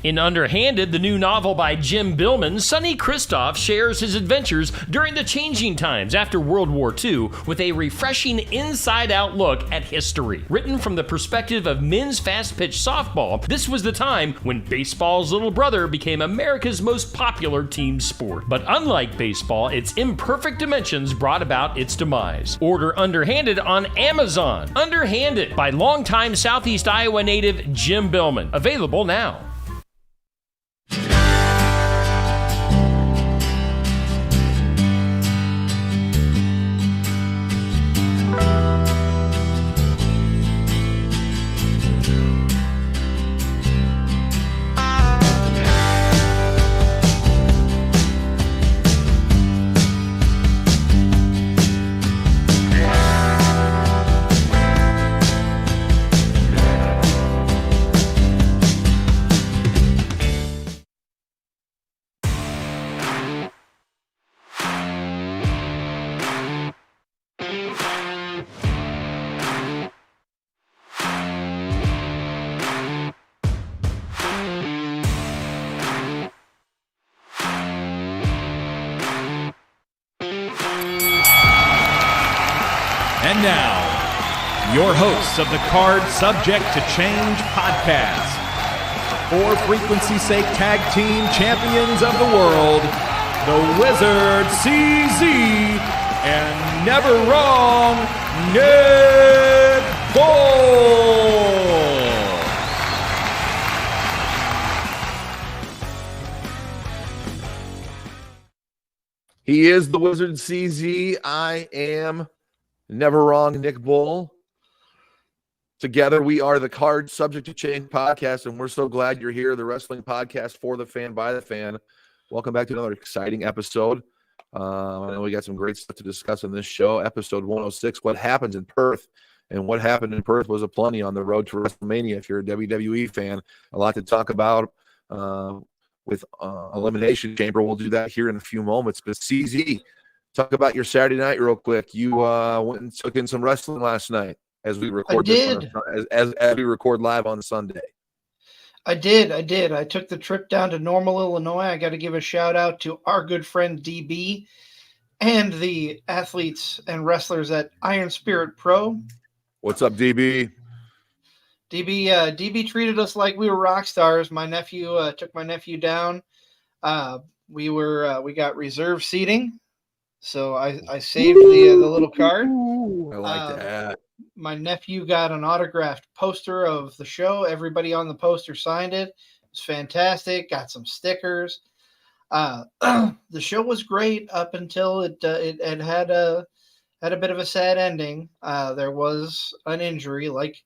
In Underhanded, the new novel by Jim Billman, Sonny Kristoff shares his adventures during the changing times after World War II with a refreshing inside-out look at history. Written from the perspective of men's fast-pitch softball, this was the time when baseball's little brother became America's most popular team sport. But unlike baseball, its imperfect dimensions brought about its demise. Order Underhanded on Amazon. Underhanded by longtime Southeast Iowa native Jim Billman. Available now. And now, your hosts of the Card Subject to Change podcast, for frequency's sake tag team champions of the world, the Wizard CZ, and never wrong, Nick Bull. He is the Wizard CZ. I am never wrong, Nick Bull. Together, we are the Card Subject to Change podcast, and we're so glad you're here. The wrestling podcast for the fan, by the fan. Welcome back to another exciting episode. I know we got some great stuff to discuss on this show. Episode 106, what happens in Perth. And what happened in Perth was aplenty on the road to WrestleMania. If you're a WWE fan, a lot to talk about with Elimination Chamber. We'll do that here in a few moments. But CZ, talk about your Saturday night real quick. You went and took in some wrestling last night as we record. I did. As we record live on Sunday. I did. I took the trip down to Normal, Illinois. I got to give a shout out to our good friend DB and the athletes and wrestlers at Iron Spirit Pro. What's up, DB? DB treated us like we were rock stars. My nephew took my nephew down. We got reserve seating. So I saved the little card. I like that. My nephew got an autographed poster of the show. Everybody on the poster signed it. It was fantastic. Got some stickers. The show was great up until it had a bit of a sad ending. There was an injury, like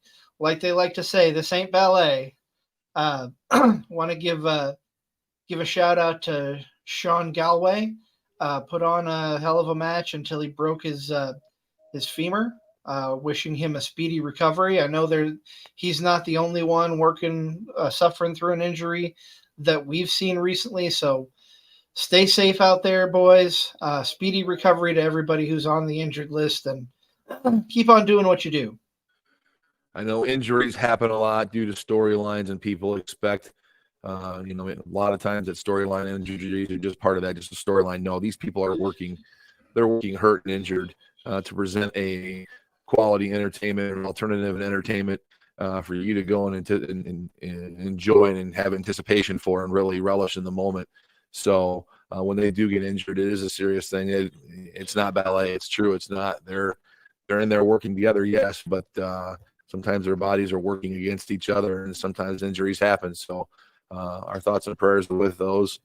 they like to say, this ain't ballet. Want to give a shout out to Sean Galway. Put on a hell of a match until he broke his femur. Wishing him a speedy recovery. I know he's not the only one suffering through an injury that we've seen recently. So stay safe out there, boys. Speedy recovery to everybody who's on the injured list, and keep on doing what you do. I know injuries happen a lot due to storylines, and people expect a lot of times that storyline injuries are just part of that, just a storyline. No, these people are working. They're working hurt and injured to present a quality entertainment and alternative entertainment for you to go and enjoy and have anticipation for and really relish in the moment. So when they do get injured, it is a serious thing. It's not ballet. It's true. It's not. They're in there working together, yes, but sometimes their bodies are working against each other, and sometimes injuries happen. So our thoughts and prayers are with those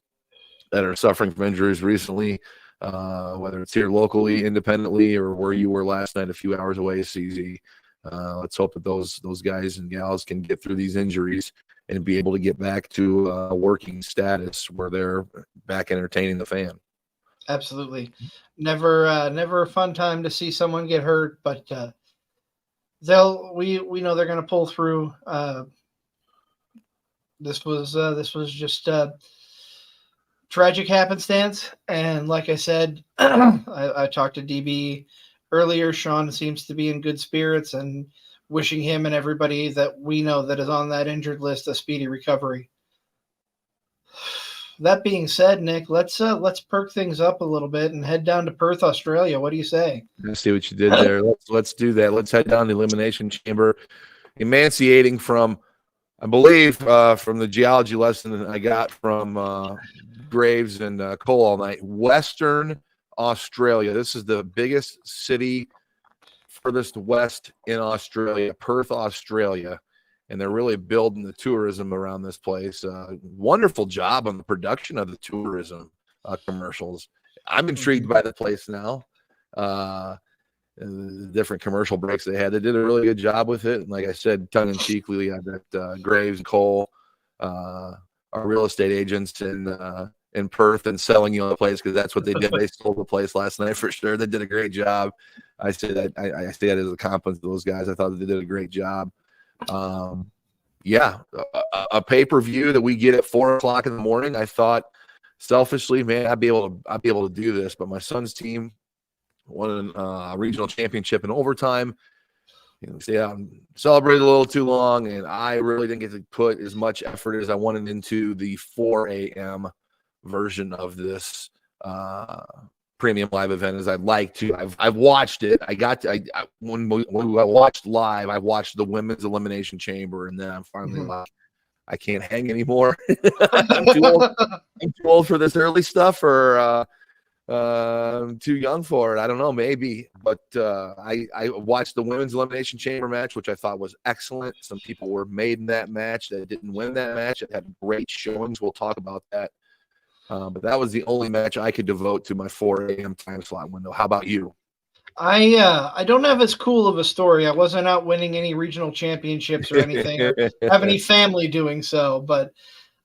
that are suffering from injuries recently, whether it's here locally, independently, or where you were last night a few hours away, CZ. Let's hope that those guys and gals can get through these injuries and be able to get back to a working status where they're back entertaining the fan. Absolutely. Never a fun time to see someone get hurt, but we know they're going to pull through. This was just tragic happenstance, and like I said, I talked to DB earlier. Sean seems to be in good spirits, and wishing him and everybody that we know that is on that injured list a speedy recovery. That being said, Nick, let's perk things up a little bit and head down to Perth, Australia. What do you say? I see what you did there. Let's do that. Let's head down to the Elimination Chamber, emancipating from, I believe, from the geology lesson that I got from Graves and Cole all night. Western Australia. This is the biggest city furthest west in Australia, Perth, Australia. And they're really building the tourism around this place. Wonderful job on the production of the tourism commercials. I'm intrigued by the place now. The different commercial breaks they had. They did a really good job with it. And like I said, tongue-in-cheekly, that Graves and Cole are real estate agents in Perth and selling you on the place, because that's what they did. They sold the place last night for sure. They did a great job. I say that as a compliment to those guys. I thought they did a great job. A pay-per-view that we get at 4:00 in the morning. I thought selfishly, man, I'd be able to do this, but my son's team won a regional championship in overtime. Stayed out and celebrated a little too long, and I really didn't get to put as much effort as I wanted into the 4 a.m. version of this premium live event as I'd like to. I've watched it. When I watched live, I watched the women's elimination chamber, and then I'm finally like, I can't hang anymore. I'm too old for this early stuff, or I'm too young for it. I don't know, maybe. But I watched the women's elimination chamber match, which I thought was excellent. Some people were made in that match that didn't win that match. It had great showings. We'll talk about that. But that was the only match I could devote to my 4 a.m. time slot window. How about you? I don't have as cool of a story. I wasn't out winning any regional championships or anything, or have any family doing so. But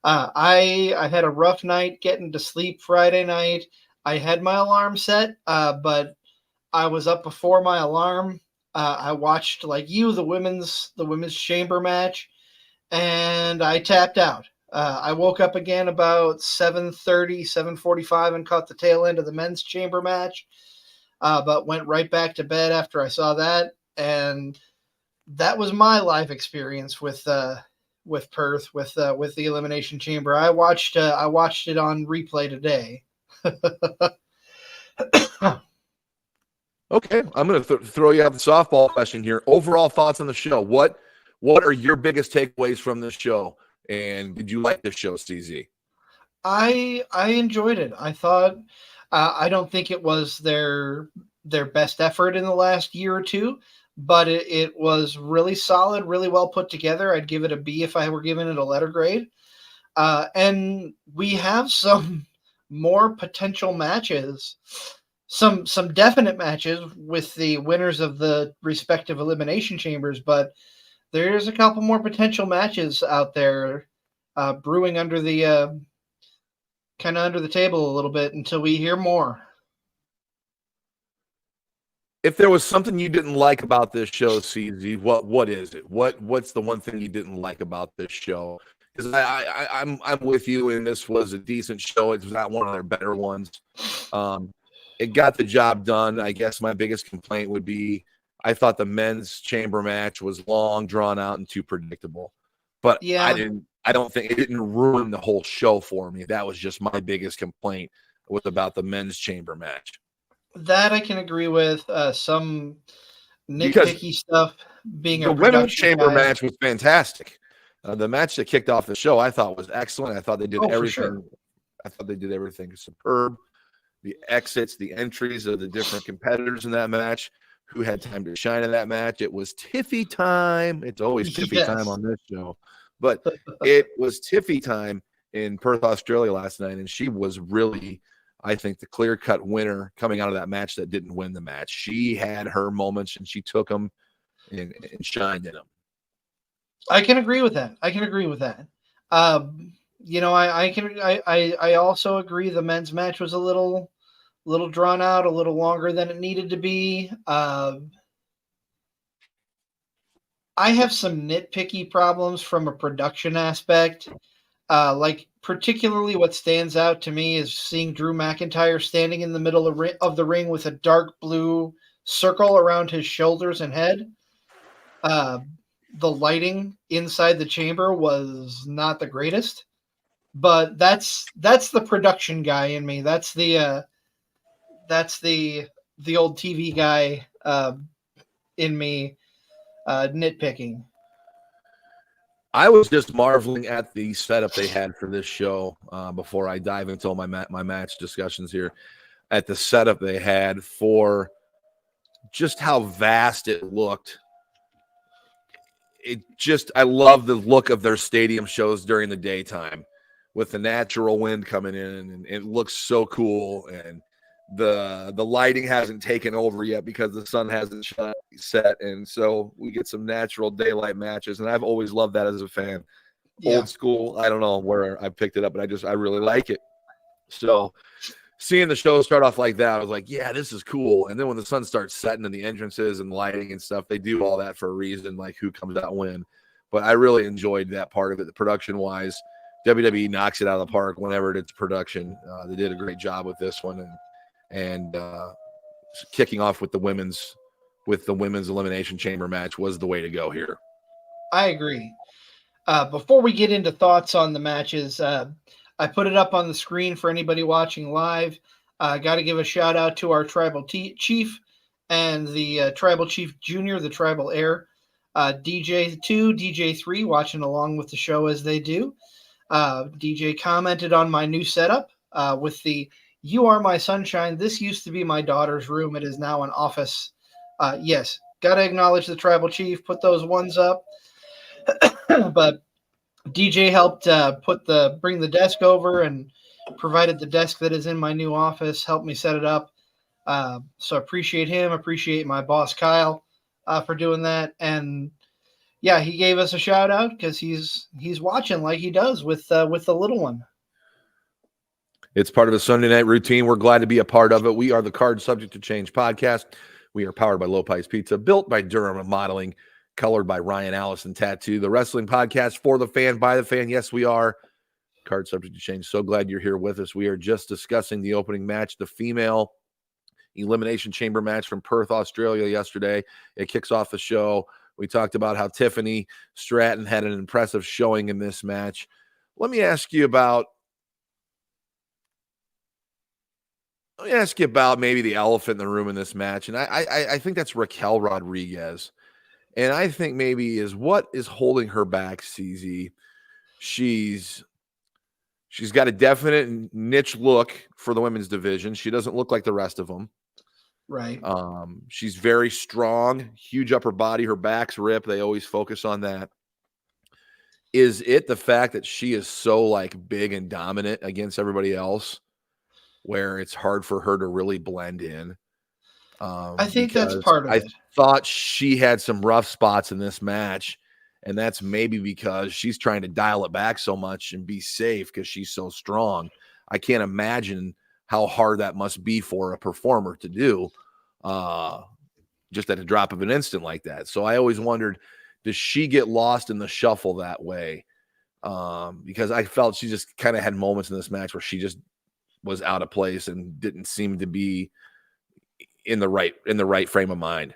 I had a rough night getting to sleep Friday night. I had my alarm set, but I was up before my alarm. I watched, like you, the women's chamber match, and I tapped out. I woke up again about 7:30, 7:45 and caught the tail end of the men's chamber match, but went right back to bed after I saw that. And that was my live experience with Perth, with the Elimination Chamber. I watched it on replay today. Okay, I'm going to throw you out the softball question here. Overall thoughts on the show. What are your biggest takeaways from this show? And did you like this show, CZ? I enjoyed it. I thought I don't think it was their best effort in the last year or two, but it was really solid, really well put together. I'd give it a B if I were giving it a letter grade. And we have some more potential matches, some definite matches with the winners of the respective elimination chambers, but there's a couple more potential matches out there brewing under the kind of under the table a little bit until we hear more. If there was something you didn't like about this show, CZ, what is it? What's the one thing you didn't like about this show? Because I'm with you, and this was a decent show. It was not one of their better ones. It got the job done. I guess my biggest complaint would be I thought the men's chamber match was long, drawn out, and too predictable. But yeah, I don't think it didn't ruin the whole show for me. That was just my biggest complaint was about the men's chamber match. That I can agree with. Some nitpicky stuff being the women's chamber match was fantastic. The match that kicked off the show, I thought was excellent. I thought they did everything. Sure. I thought they did everything superb. The exits, the entries of the different competitors in that match, who had time to shine in that match. It was Tiffy time. It's always Tiffy time on this show. But it was Tiffy time in Perth, Australia last night, and she was really, I think, the clear-cut winner coming out of that match that didn't win the match. She had her moments, and she took them and shined in them. I can agree with that. I also agree the men's match was a little drawn out, a little longer than it needed to be. I have some nitpicky problems from a production aspect. Like particularly what stands out to me is seeing Drew McIntyre standing in the middle of the ring with a dark blue circle around his shoulders and head. The lighting inside the chamber was not the greatest, but that's the production guy in me. That's the old TV guy in me nitpicking. I was just marveling at the setup they had for this show before I dive into all my match discussions here. At the setup they had for just how vast it looked. I love the look of their stadium shows during the daytime with the natural wind coming in, and it looks so cool. And the lighting hasn't taken over yet because the sun hasn't set, and so we get some natural daylight matches. And I've always loved that as a fan. Yeah. Old school. I don't know where I picked it up, but I really like it. So seeing the show start off like that, I was like, yeah, this is cool. And then when the sun starts setting in the entrances and lighting and stuff, they do all that for a reason, like who comes out when. But I really enjoyed that part of it. The production-wise, WWE knocks it out of the park whenever it's production. They did a great job with this one, and kicking off with the women's Elimination Chamber match was the way to go here. I agree. Before we get into thoughts on the matches, I put it up on the screen for anybody watching live. Got to give a shout out to our Tribal Chief and the Tribal Chief Junior, the Tribal Heir, DJ2, DJ3, watching along with the show as they do. DJ commented on my new setup with the "You are my sunshine. This used to be my daughter's room. It is now an office." Yes, got to acknowledge the Tribal Chief. Put those ones up. But DJ helped bring the desk over and provided the desk that is in my new office, helped me set it up. So appreciate him, appreciate my boss Kyle for doing that. And yeah, he gave us a shout out because he's watching like he does with the little one. It's part of a Sunday night routine. We're glad to be a part of it. We are the Card Subject to Change podcast. We are powered by Lopez Pizza, built by Durham Remodeling, colored by Ryan Allison Tattoo, the wrestling podcast for the fan, by the fan. Yes, we are Card Subject to Change. So glad you're here with us. We are just discussing the opening match, the female Elimination Chamber match from Perth, Australia yesterday. It kicks off the show. We talked about how Tiffany Stratton had an impressive showing in this match. Let me ask you about maybe the elephant in the room in this match. And I think that's Raquel Rodriguez. And I think maybe is what is holding her back, CZ. She's got a definite niche look for the women's division. She doesn't look like the rest of them. Right. She's very strong, huge upper body. Her back's ripped. They always focus on that. Is it the fact that she is so like big and dominant against everybody else where it's hard for her to really blend in? I think that's part of it. I thought she had some rough spots in this match, and that's maybe because she's trying to dial it back so much and be safe because she's so strong. I can't imagine how hard that must be for a performer to do just at a drop of an instant like that. So I always wondered, does she get lost in the shuffle that way? Because I felt she just kind of had moments in this match where she just was out of place and didn't seem to be in the right frame of mind.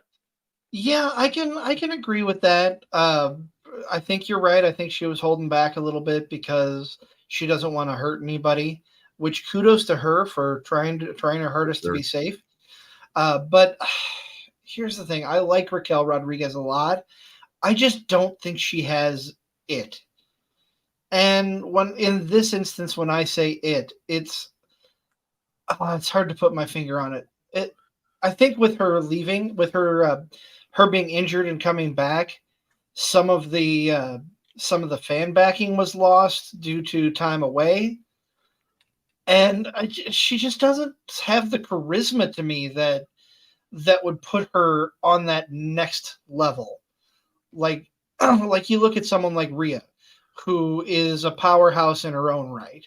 Yeah, I can agree with that. I think you're right. I think she was holding back a little bit because she doesn't want to hurt anybody, which kudos to her for trying to hurt us to be safe. But here's the thing. I like Raquel Rodriguez a lot. I just don't think she has it. And when in this instance, when I say it's hard to put my finger on it. I think with her leaving, with her being injured and coming back, some of the fan backing was lost due to time away, and she just doesn't have the charisma to me that would put her on that next level. Like you look at someone like Rhea, who is a powerhouse in her own right.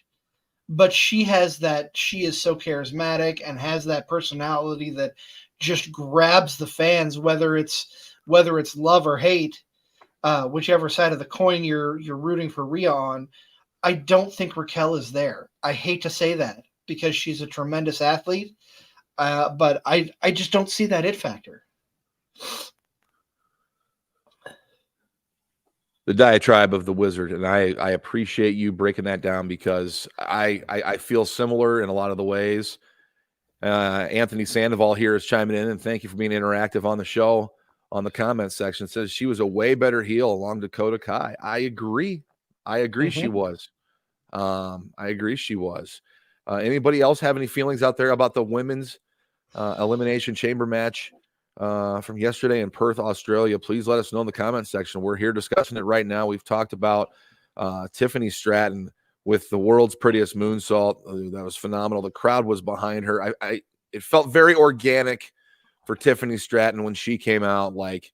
But she has that, she is so charismatic and has that personality that just grabs the fans, whether it's love or hate, whichever side of the coin you're rooting for Rhea on. I don't think Raquel is there. I hate to say that because she's a tremendous athlete, but I just don't see that it factor. the diatribe of the wizard, and I appreciate you breaking that down because I feel similar in a lot of the ways. Anthony Sandoval here is chiming in, and thank you for being interactive on the show. On the comment section, says she was a way better heel along Dakota Kai. I agree. She was. I agree she was. Anybody else have any feelings out there about the women's elimination chamber match from yesterday in Perth, Australia? Please let us know in the comment section. We're here discussing it right now. We've talked about Tiffany Stratton with the world's prettiest moonsault. That was phenomenal. The crowd was behind her. It felt very organic for Tiffany Stratton when she came out. Like,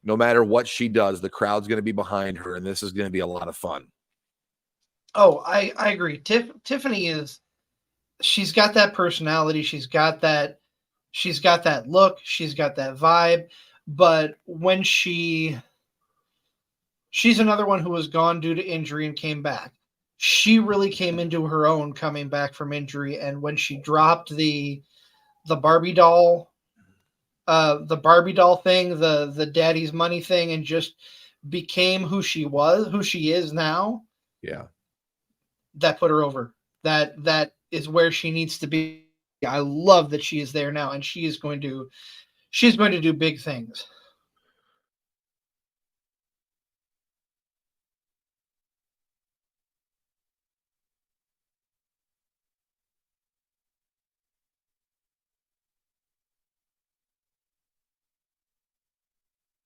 no matter what she does, the crowd's going to be behind her, and this is going to be a lot of fun. Oh, I agree. Tiffany she's got that personality. She's got that look. She's got that vibe. But when she's another one who was gone due to injury and came back. She really came into her own coming back from injury. And when she dropped the Barbie doll, thing, the daddy's money thing, and just became who she is now. Yeah. That put her over. That is where she needs to be. I love that she is there now, and she's going to do big things.